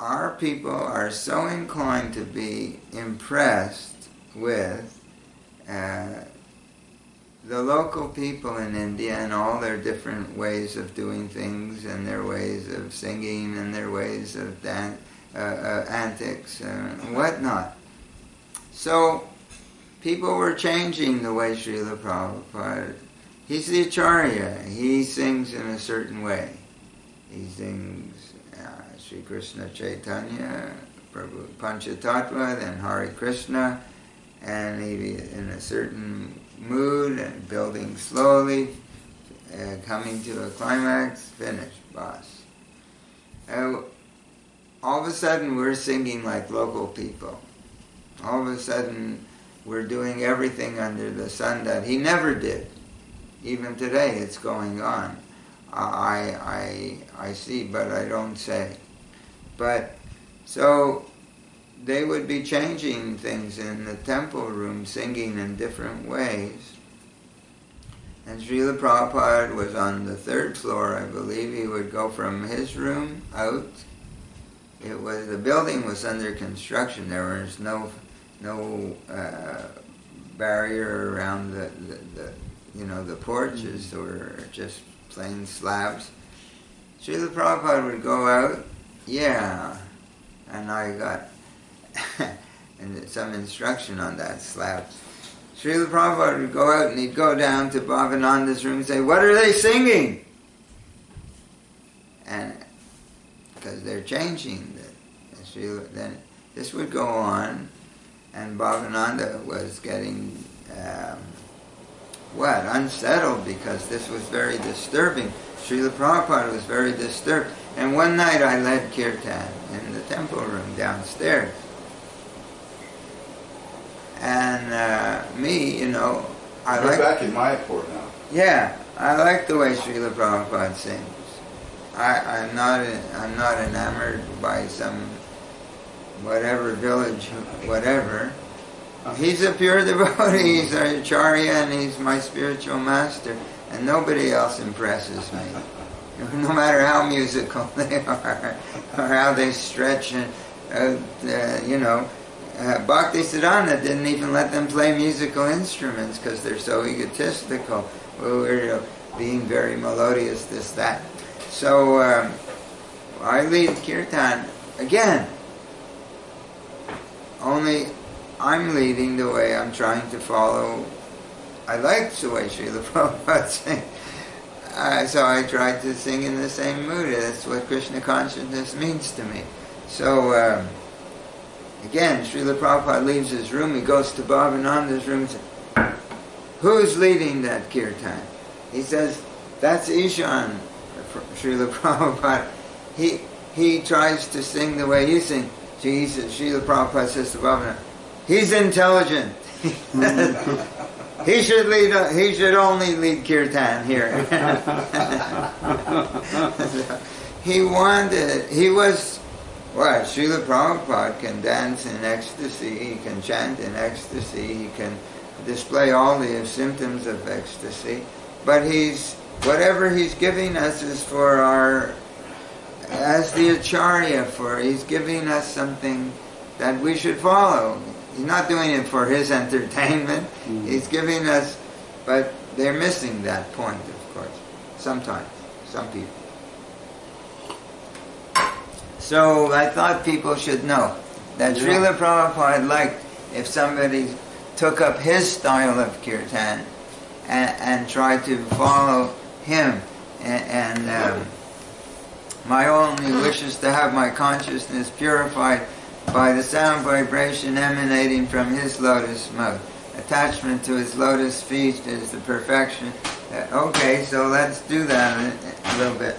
our people are so inclined to be impressed with the local people in India and all their different ways of doing things and their ways of singing and their ways of antics and whatnot. So people were changing the way Srila Prabhupada, he's the Acharya, he sings in a certain way. He sings Sri Krishna Chaitanya, Prabhu Panchatattva, then Hare Krishna, and he in a certain mood and building slowly, coming to a climax, finished, boss. All of a sudden we're singing like local people. All of a sudden we're doing everything under the sun that he never did. Even today it's going on. I see, but I don't say. But so they would be changing things in the temple room, singing in different ways. And Srila Prabhupada was on the third floor, I believe. He would go from his room out. The building was under construction. There was no barrier around the porches, or just plain slabs. Srila Prabhupada would go out, and I got and some instruction on that slab. Srila Prabhupada would go out and he'd go down to Bhavananda's room and say, "What are they singing?" And because they're changing, then this would go on, and Bhavananda was getting unsettled, because this was very disturbing. Srila Prabhupada was very disturbed. And one night I led Kirtan in the temple room downstairs. And I like... back in Mayapur now. Yeah, I like the way Srila Prabhupada sings. I'm not enamored by some whatever village, whatever. He's a pure devotee, he's our Acharya, and he's my spiritual master, and nobody else impresses me. No matter how musical they are, or how they stretch, Bhaktisiddhanta didn't even let them play musical instruments because they're so egotistical. We're being very melodious, this, that. So I lead Kirtan again. Only I'm leading the way I'm trying to follow. I liked the way Srila Prabhupada sang. So I tried to sing in the same mood. That's what Krishna consciousness means to me. So again, Srila Prabhupada leaves his room, he goes to Bhavananda's room and says, "Who's leading that kirtan?" He says, "That's Ishan." Srila Prabhupada, he tries to sing the way you sing. Srila Prabhupada says to Bhavananda, "He's intelligent. He should only lead kirtan here." Srila Prabhupada can dance in ecstasy, he can chant in ecstasy, he can display all the symptoms of ecstasy, but whatever he's giving us is for as the Acharya, he's giving us something that we should follow. He's not doing it for his entertainment. Mm-hmm. He's giving us, but they're missing that point, of course. Sometimes, some people. So I thought people should know that Srila Prabhupada liked if somebody took up his style of kirtan and tried to follow him. And my only wish is to have my consciousness purified by the sound vibration emanating from his lotus mouth. Attachment to his lotus feet is the perfection. Okay, so let's do that a little bit.